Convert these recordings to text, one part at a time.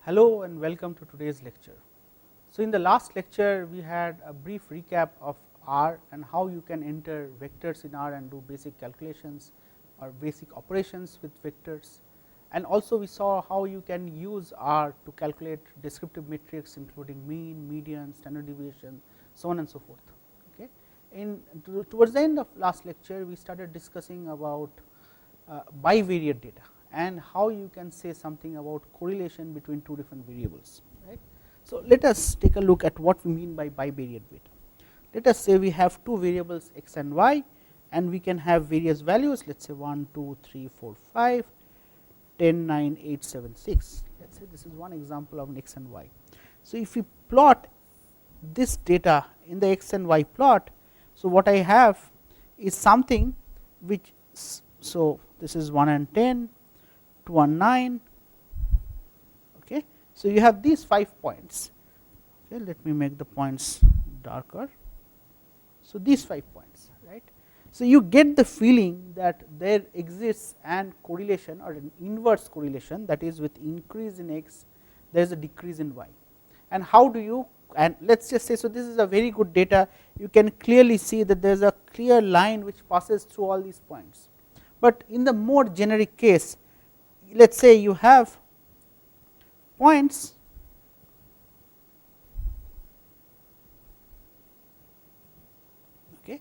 Hello and welcome to today's lecture. So, in the last lecture we had a brief recap of R and how you can enter vectors in R and do basic calculations or basic operations with vectors, and also we saw how you can use R to calculate descriptive metrics including mean, median, standard deviation, so on and so forth. Okay. Towards the end of last lecture we started discussing about bivariate data and how you can say something about correlation between two different variables, right. So, let us take a look at what we mean by bivariate data. Let us say we have two variables x and y and we can have various values, let us say 1, 2, 3, 4, 5, 10, 9, 8, 7, 6. Let us say this is one example of an x and y. So, if we plot this data in the x and y plot, so what I have is something which, so this is 1 and 10, 2 and 9. Okay. So, you have these 5 points. Okay, let me make the points darker. So, these 5 points, right. So, you get the feeling that there exists an correlation or an inverse correlation, that is with increase in x there is a decrease in y. And how do you, and let us just say, so this is a very good data, you can clearly see that there is a clear line which passes through all these points. But in the more generic case, let us say you have points okay,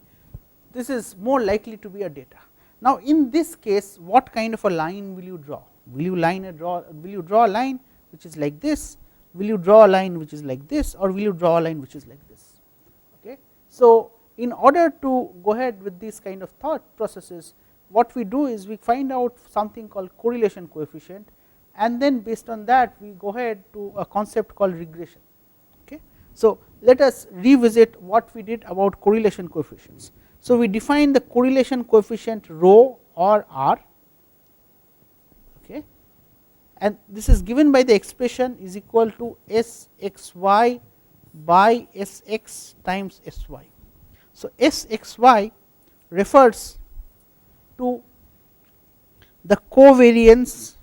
this is more likely to be a data. Now, in this case what kind of a line will you draw? Will you draw a line which is like this, will you draw a line which is like this, or will you draw a line which is like this? Okay. So, in order to go ahead with these kind of thought processes, what we do is we find out something called correlation coefficient, and then based on that we go ahead to a concept called regression. Okay. So, let us revisit what we did about correlation coefficients. So, we define the correlation coefficient rho or R, okay, and this is given by the expression is equal to Sxy by Sx times Sy. So, Sxy refers to the covariance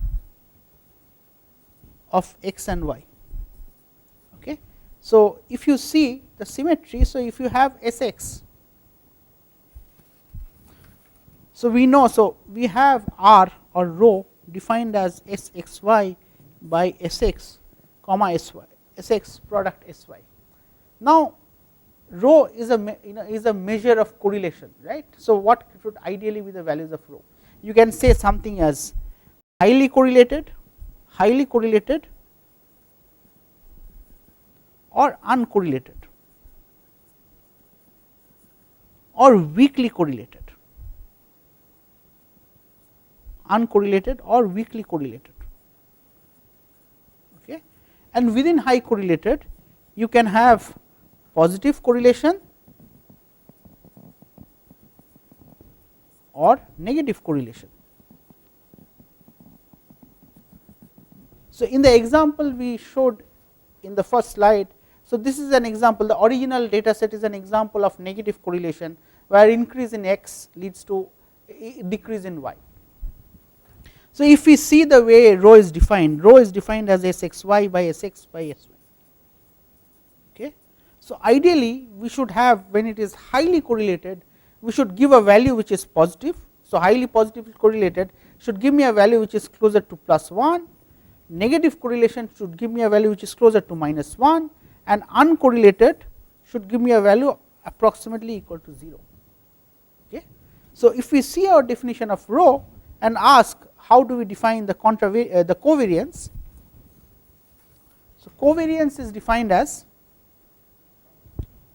of x and y. Okay. So, if you see the symmetry, so if you have Sx, so we know, so we have R or rho defined as Sxy by Sx comma Sy, Sx product Sy. Now, rho is a measure of correlation, right. So, what should ideally be the values of rho? You can say something as highly correlated, or uncorrelated, or weakly correlated, uncorrelated or weakly correlated. Okay. And within high correlated you can have positive correlation or negative correlation. So, in the example we showed in the first slide, so this is an example, the original data set is an example of negative correlation where increase in x leads to decrease in y. So, if we see the way rho is defined as Sxy by Sx by Sy. Okay. So, ideally we should have, when it is highly correlated, we should give a value which is positive. So, highly positively correlated should give me a value which is closer to +1, negative correlation should give me a value which is closer to -1, and uncorrelated should give me a value approximately equal to 0. Okay. So, if we see our definition of rho and ask how do we define the covariance. So, covariance is defined as,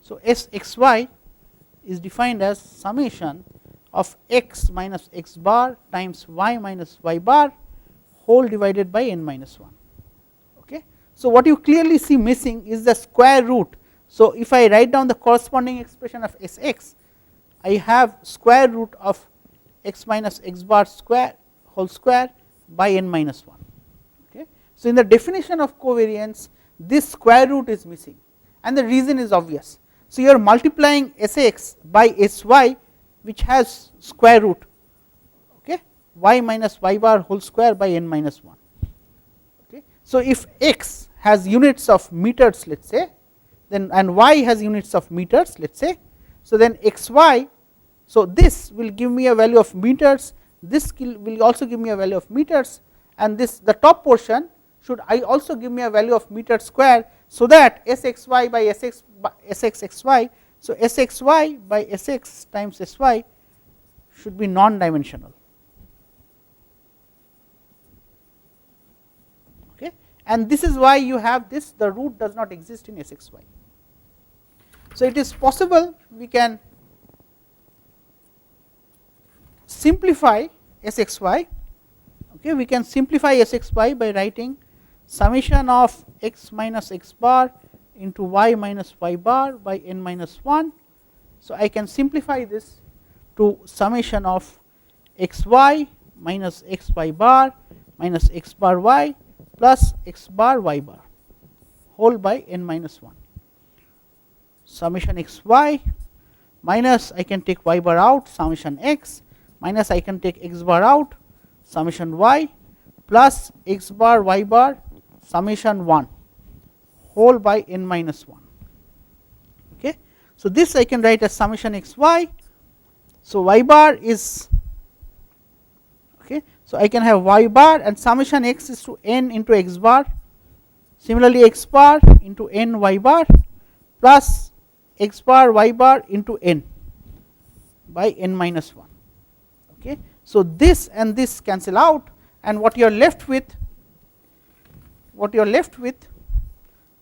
so Sxy is defined as summation of x minus x bar times y minus y bar whole divided by n minus 1. Okay. So, what you clearly see missing is the square root. So, if I write down the corresponding expression of Sx, I have square root of x minus x bar square whole square by n minus 1. Okay. So, in the definition of covariance this square root is missing, and the reason is obvious. So, you are multiplying Sx by Sy which has square root, okay, y minus y bar whole square by n minus 1. Okay. So, if x has units of meters, let us say, then and y has units of meters, let us say. So, then x y, so this will give me a value of meters, this will also give me a value of meters, and this the top portion should I also give me a value of meter square. So, that s x y by s x x y, so s x y by s x times s y should be non dimensional. Okay. And this is why you have this, the root does not exist in s x y. So, it is possible we can simplify s x y. Okay, we can simplify s x y by writing summation of x minus x bar into y minus y bar by n minus 1. So, I can simplify this to summation of x y minus x y bar minus x bar y plus x bar y bar whole by n minus 1. Summation x y minus I can take y bar out, summation x minus I can take x bar out, summation y plus x bar y bar summation 1 whole by n minus 1. Okay. So, this I can write as summation x y. So, y bar is okay. So, I can have y bar and summation x is to n into x bar, similarly x bar into n y bar plus x bar y bar into n by n minus 1. Okay. So, this and this cancel out, and what you are left with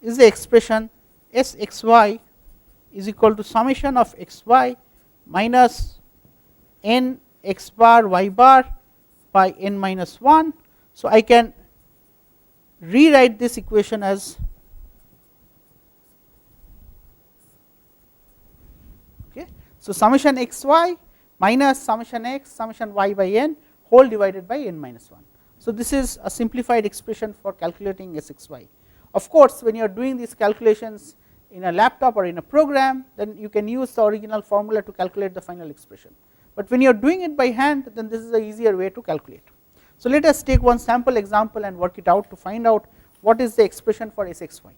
is the expression s x y is equal to summation of x y minus n x bar y bar by n minus 1. So, I can rewrite this equation as okay. So, summation x y minus summation x summation y by n whole divided by n minus 1. So, this is a simplified expression for calculating s x y. Of course, when you are doing these calculations in a laptop or in a program, then you can use the original formula to calculate the final expression, but when you are doing it by hand, then this is the easier way to calculate. So, let us take one sample example and work it out to find out what is the expression for s x y.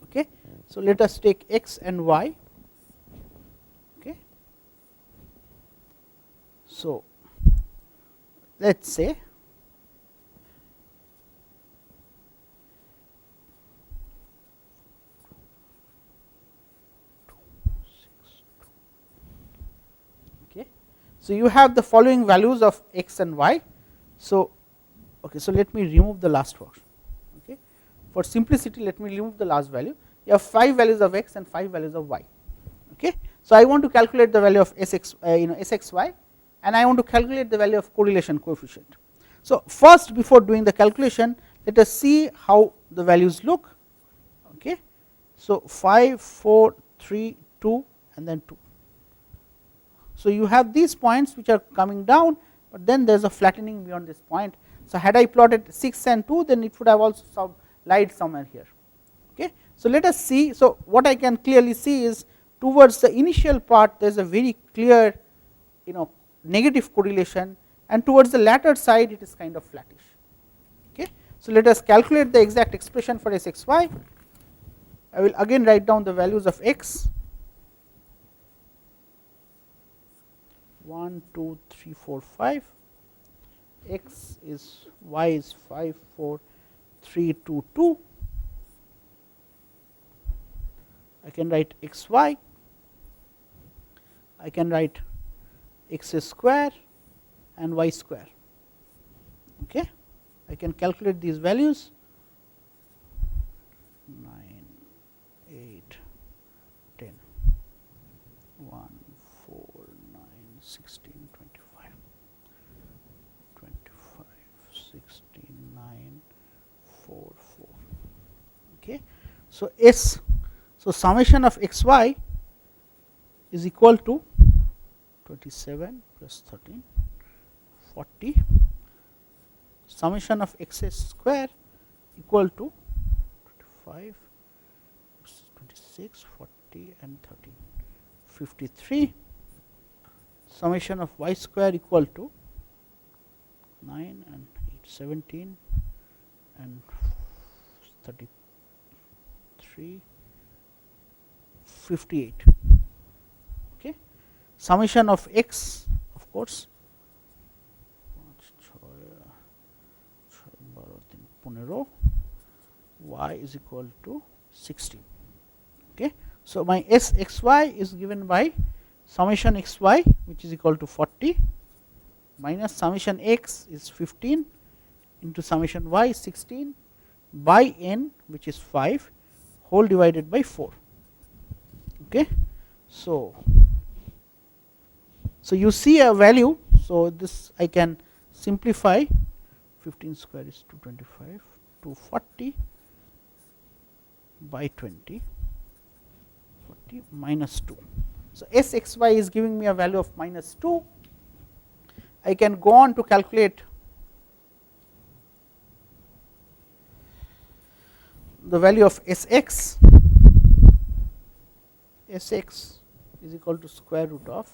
Okay. So, let us take x and y. Okay. So, let us say so, you have the following values of x and y. So, okay, so let me remove the last one. Okay. For simplicity, let me remove the last value. You have 5 values of x and 5 values of y. Okay. So, I want to calculate the value of s x s x y, and I want to calculate the value of correlation coefficient. So, first before doing the calculation, let us see how the values look. Okay. So, 5, 4, 3, 2 and then 2. So, you have these points which are coming down, but then there is a flattening beyond this point. So, had I plotted 6 and 2, then it would have also lied somewhere here. Okay. So, let us see. So, what I can clearly see is towards the initial part there is a very clear negative correlation, and towards the latter side it is kind of flattish. Okay. So, let us calculate the exact expression for s x y. I will again write down the values of x 1, 2, 3, 4, 5, x is y is 5, 4, 3, 2, 2. I can write x y, I can write x square and y square. Okay. I can calculate these values 9, 8, 10, 1, 4, 9, 16, 25, 25, 16, 9, 4, 4. Okay. So, so summation of x y is equal to 27 plus 13, 40. Summation of x square equal to 25, 26, 40 and 13, 53. Summation of y square equal to 9 and 8, 17 and 33, 58. Okay. Summation of x, of course, y is equal to 16. Okay. So, my s x y is given by summation x y, which is equal to 40, minus summation x is 15 into summation y 16 by n, which is 5, whole divided by 4. Okay. So, you see a value. So, this I can simplify. 15 square is 225, 240 by 20, 40 minus 2. So, s x y is giving me a value of minus 2. I can go on to calculate the value of s x. S x is equal to square root of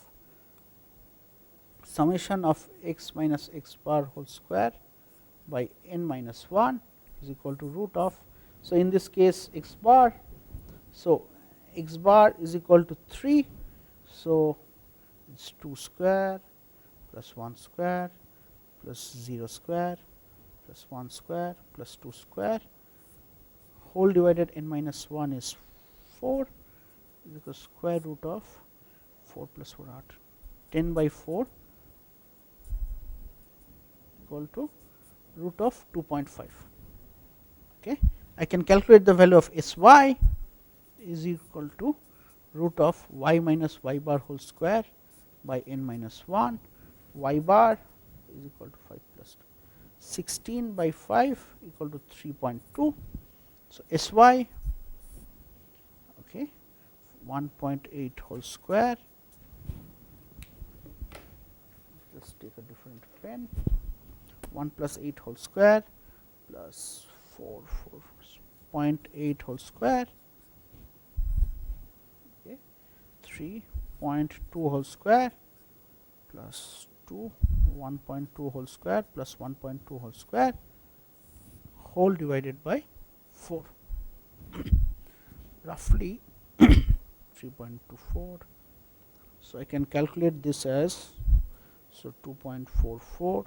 summation of x minus x bar whole square by n minus 1 is equal to root of. So, in this case x bar. So, x bar is equal to 3. So, it is 2 square plus 1 square plus 0 square plus 1 square plus 2 square, whole divided n minus 1 is 4 is equal to square root of 4 plus 4 out 10 by 4 equal to root of 2.5. Okay. I can calculate the value of s y is equal to root of y minus y bar whole square by n minus 1, y bar is equal to 5 plus 2, 16 by 5 equal to 3.2. So, s y, okay, 1.8 whole square, let us take a different pen, 1 plus 8 whole square plus 0.8 whole square, okay, 3.2 whole square plus 2, 1.2 whole square plus 1.2 whole square, whole divided by 4, roughly 3.24. So, I can calculate this as, so 2.44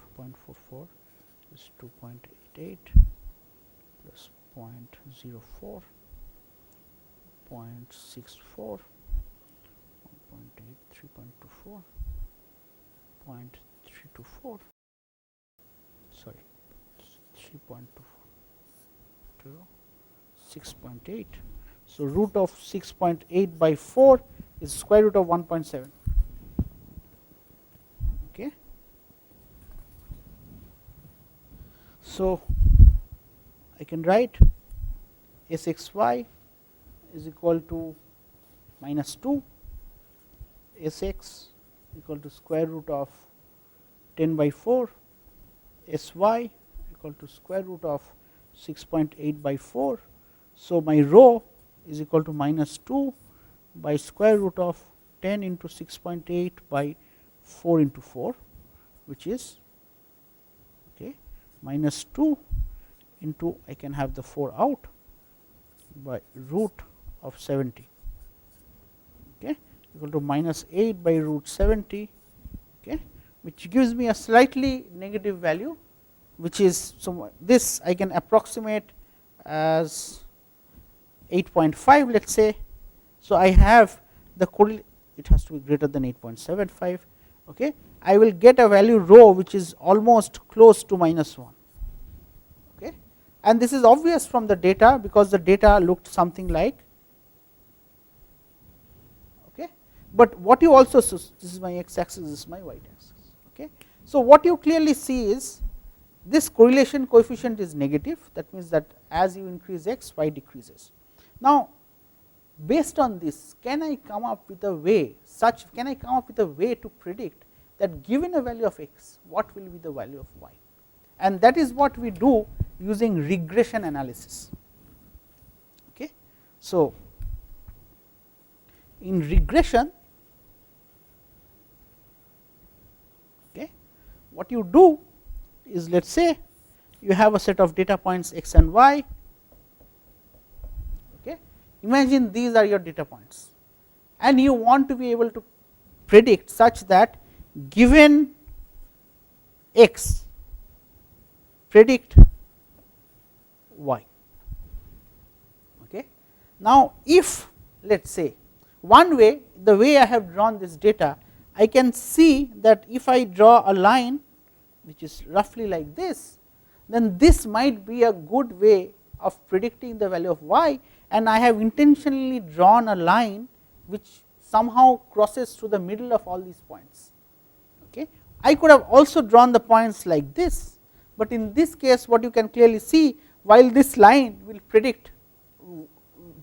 is 2.88 plus 0.04, 0.64, 1.8, 3.24, 0.324, sorry, 3.24, 6.8. So, root of 6.8 by 4 is square root of 1.7. Okay. So, I can write s x y is equal to minus 2, s x equal to square root of 10 by 4, s y equal to square root of 6.8 by 4. So, my rho is equal to minus 2 by square root of 10 into 6.8 by 4 into 4, which is, okay, minus 2 into, I can have the 4 out, by root of 70, okay, equal to minus 8 by root 70, okay, which gives me a slightly negative value, which is, so this I can approximate as 8.5, let us say. So, I have the correlation, it has to be greater than 8.75. Okay. I will get a value rho which is almost close to minus 1. Okay. And this is obvious from the data, because the data looked something like, okay. But what you also, this is my x axis, this is my y axis. Okay. So, what you clearly see is this correlation coefficient is negative, that means that as you increase x, y decreases. Now, based on this, can I come up with a way to predict that given a value of x, what will be the value of y? And that is what we do using regression analysis. Okay. So, in regression, okay, what you do is, let us say you have a set of data points x and y, imagine these are your data points and you want to be able to predict such that given x predict y. Okay. Now, if let us say one way, the way I have drawn this data, I can see that if I draw a line which is roughly like this, then this might be a good way of predicting the value of y, and I have intentionally drawn a line which somehow crosses through the middle of all these points. Okay. I could have also drawn the points like this, but in this case what you can clearly see, while this line will predict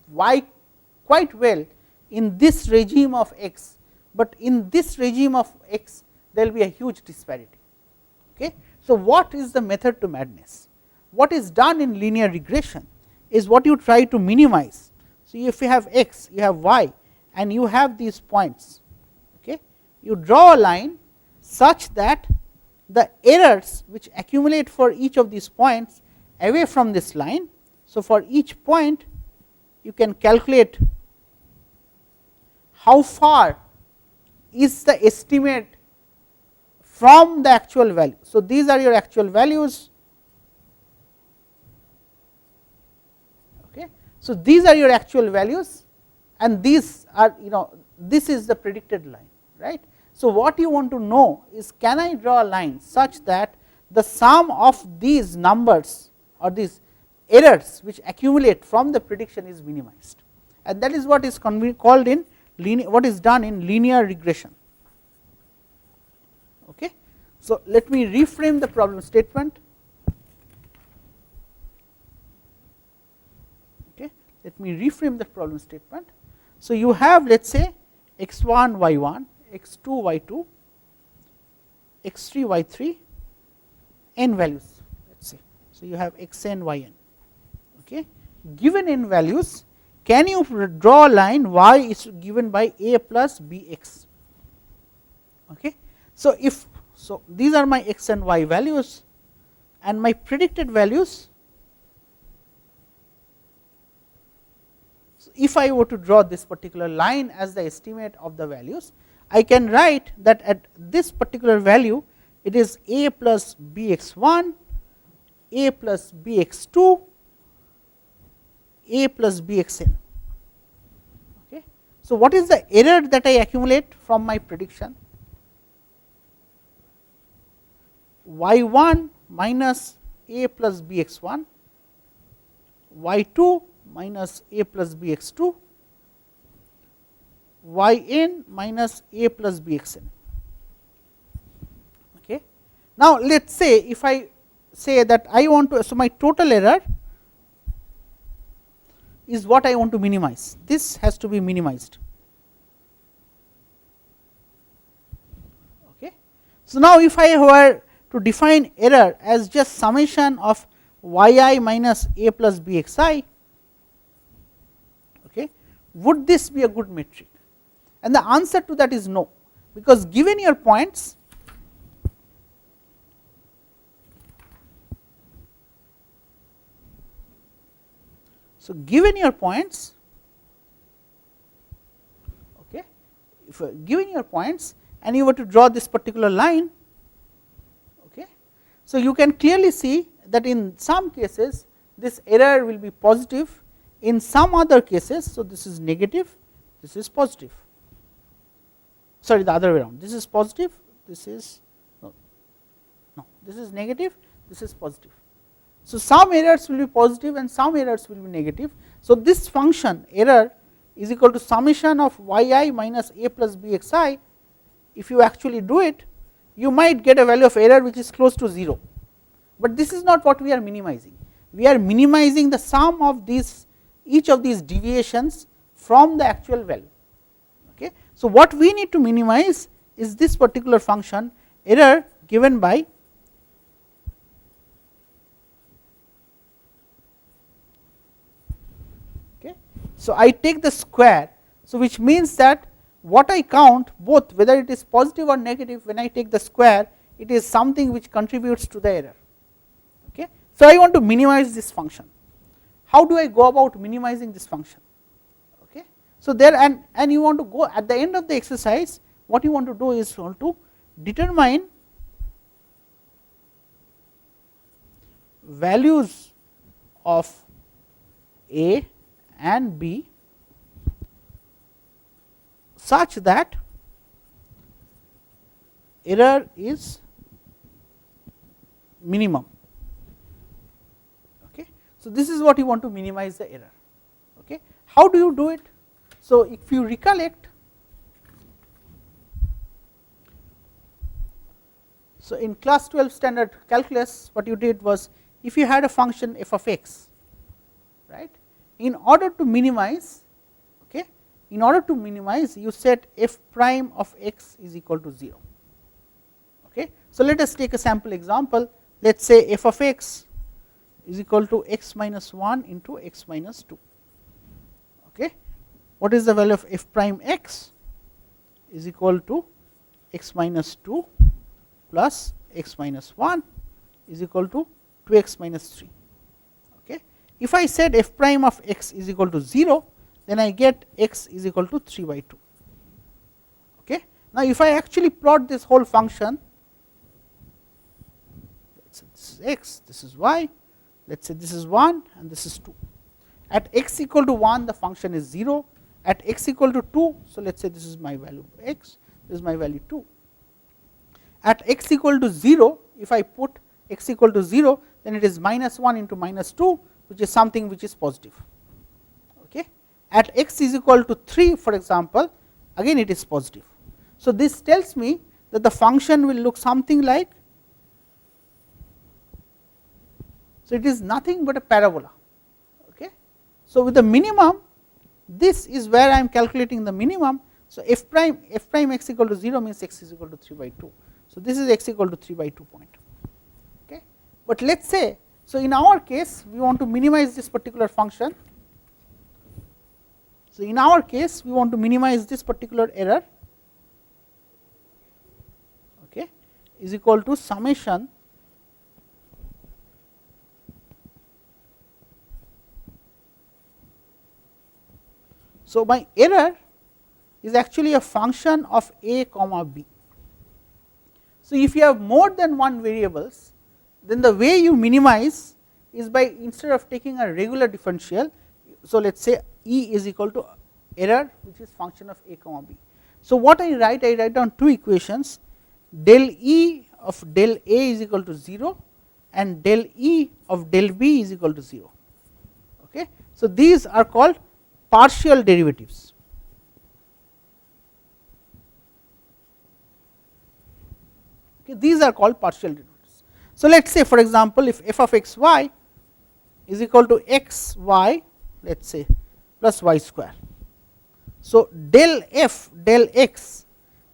y quite well in this regime of x, but in this regime of x there will be a huge disparity. Okay. So, what is the method to madness? What is done in linear regression is what you try to minimize. So, if you have x, you have y, and you have these points, okay, you draw a line such that the errors which accumulate for each of these points away from this line. So, for each point you can calculate how far is the estimate from the actual value. So, these are your actual values. Okay. So, these are your actual values and these are, this is the predicted line, right. So, what you want to know is, can I draw a line such that the sum of these numbers or these errors which accumulate from the prediction is minimized, and that is what is called in what is done in linear regression. Okay. So, let me reframe the problem statement. Okay. Let me reframe the problem statement. So, you have, let us say, x1 y1, x2 y2, x3 y3, n values, let us say. So, you have xn yn. Okay. Given n values, can you draw a line y is given by a plus bx. Okay. So, if these are my x and y values, and my predicted values. So, if I were to draw this particular line as the estimate of the values, I can write that at this particular value it is a plus bx1, a plus bx2, a plus bxn. Okay. So, what is the error that I accumulate from my prediction? y1 minus a plus bx1, y2 minus a plus bx2, yn minus a plus bxn. Okay. Now, let us say if I say that I want to, so my total error is what I want to minimize. This has to be minimized. Okay. So, now if I were to define error as just summation of yi minus a plus bxi, okay, would this be a good metric? And the answer to that is no, because given your points, so given your points, okay, if given your points and you were to draw this particular line, okay, so you can clearly see that in some cases this error will be positive, in some other cases, so this is negative, this is positive. Sorry, the other way around, this is positive, this is no, this is negative, this is positive. So, some errors will be positive and some errors will be negative. So, this function error is equal to summation of yi minus a plus bxi. If you actually do it, you might get a value of error which is close to 0, but this is not what we are minimizing. We are minimizing the sum of these, each of these deviations from the actual value. Okay. So, what we need to minimize is this particular function error given by okay. So, I take the square, so which means that what I count, both whether it is positive or negative, when I take the square, it is something which contributes to the error. Okay. So, I want to minimize this function. How do I go about minimizing this function? So, there and you want to go at the end of the exercise, what you want to do is want to determine values of A and B such that error is minimum. Okay. So, this is what you want to minimize the error. Okay. How do you do it? So, if you recollect, so in class 12 standard calculus, what you did was, if you had a function f of x, right, in order to minimize, okay, in order to minimize, you set f prime of x is equal to 0. Okay. So, let us take a sample example. Let us say f of x is equal to x minus 1 into x minus 2. Okay. What is the value of f prime x? Is equal to x minus 2 plus x minus 1 is equal to 2x minus 3. Okay. If I said f prime of x is equal to 0, then I get x is equal to 3 by 2. Okay. Now, if I actually plot this whole function, this is x, this is y, let us say this is 1 and this is 2. At x equal to 1, the function is 0. At x equal to 2, so let us say this is my value x, this is my value 2. At x equal to 0, if I put x equal to 0, then it is minus 1 into minus 2, which is something which is positive. Okay. At x is equal to 3, for example, again it is positive. So, this tells me that the function will look something like, so it is nothing but a parabola. Okay. So, with the minimum, this is where I am calculating the minimum. So, f prime x equal to 0 means x is equal to 3 by 2. So, this is x equal to 3 by 2 point. Okay. But let us say, so in our case we want to minimize this particular function. So, in our case we want to minimize this particular error, okay, is equal to summation so my error is actually a function of a comma b. So, if you have more than one variables, then the way you minimize is by, instead of taking a regular differential, so let us say E is equal to error, which is function of a comma b. So, what I write down two equations, del E of del A is equal to 0 and del E of del B is equal to 0. Okay. So, these are called partial derivatives. Okay, these are called partial derivatives. So, let us say for example, if f of x y is equal to x y, let us say plus y square. So, del f del x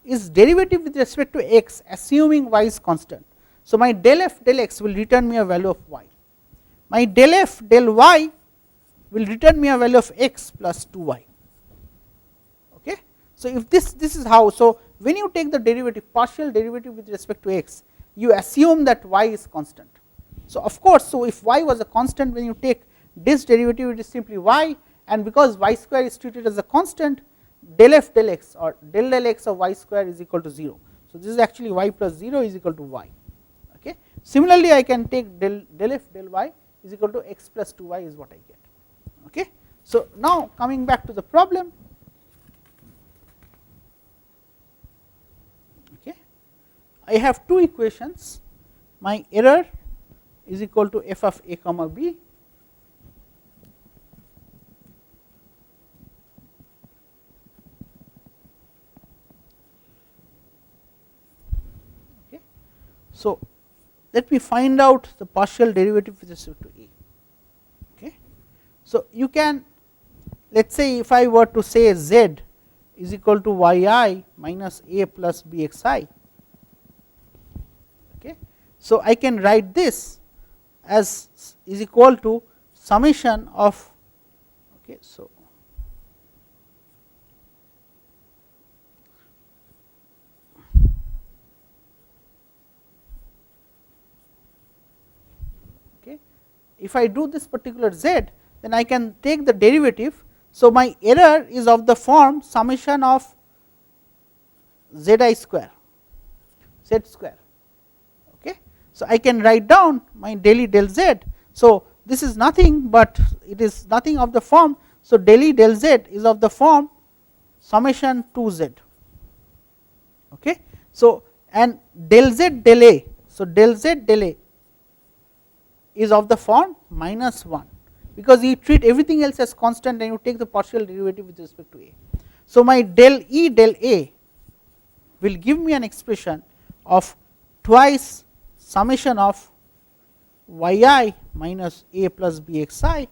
is derivative with respect to x assuming y is constant. So, my del f del x will return me a value of y. My del f del y will return me a value of x plus 2y. Okay. So, if this is how, so when you take the derivative, partial derivative with respect to x, you assume that y is constant. So, of course, so if y was a constant, when you take this derivative, it is simply y, and because y square is treated as a constant, del f del x or del x of y square is equal to 0. So, this is actually y plus 0 is equal to y. Okay. Similarly, I can take del f del y is equal to x plus 2y is what I get. Okay. So, now coming back to the problem, okay, I have two equations. My error is equal to f of a comma b, okay. So, let me find out the partial derivative with respect to a. Okay. So, you can, let us say if I were to say z is equal to yi minus a plus bxi. Okay. So, I can write this as is equal to summation of, okay, so okay, if I do this particular z, then I can take the derivative. So, my error is of the form summation of z I square z square. Okay. So, I can write down my del E del z. So, this is nothing but it is nothing of the form. So, del E del z is of the form summation 2 z. Okay. So, and del z del A. So, del z del A is of the form minus 1, because you treat everything else as constant and you take the partial derivative with respect to A. So, my del E del A will give me an expression of twice summation of y I minus A plus B x I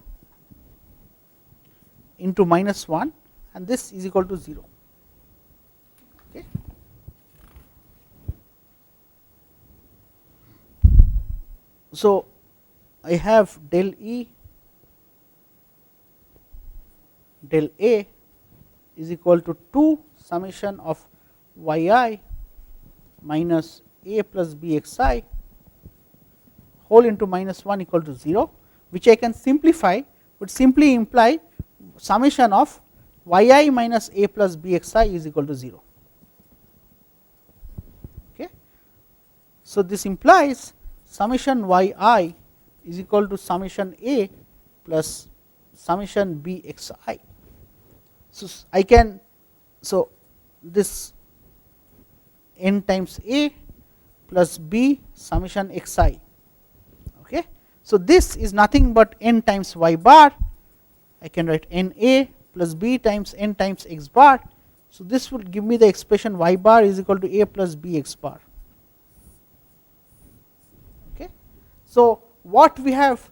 into minus 1, and this is equal to 0. Okay. So, I have del E del A is equal to 2 summation of y I minus A plus B x I whole into minus 1 equal to 0, which I can simplify, would simply imply summation of y I minus A plus B x I is equal to 0. Okay. So, this implies summation y I is equal to summation A plus summation B x I. So, I can, so this n times A plus B summation x I. Okay. So, this is nothing but n times y bar. I can write n A plus B times n times x bar. So, this would give me the expression y bar is equal to A plus B x bar. Okay. So, what we have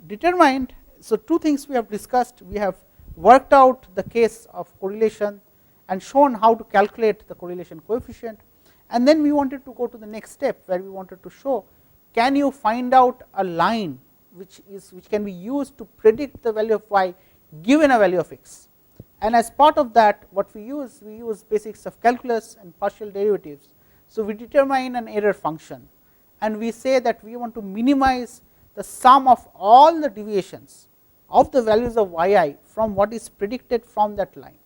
determined, so two things we have discussed. We have worked out the case of correlation and shown how to calculate the correlation coefficient, and then we wanted to go to the next step where we wanted to show, can you find out a line which can be used to predict the value of y given a value of x. And as part of that, what we use basics of calculus and partial derivatives. So, we determine an error function and we say that we want to minimize the sum of all the deviations of the values of y I from what is predicted from that line,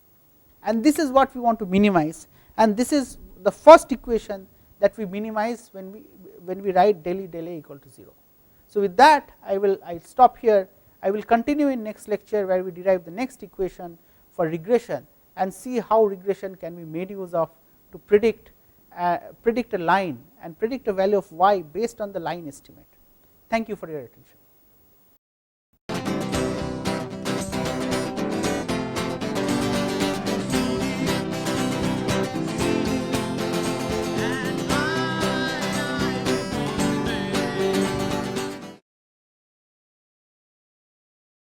and this is what we want to minimize, and this is the first equation that we minimize when we write del E del A equal to 0. So, with that I will stop here. I will continue in next lecture where we derive the next equation for regression and see how regression can be made use of to predict a line and predict a value of y based on the line estimate. Thank you for your attention.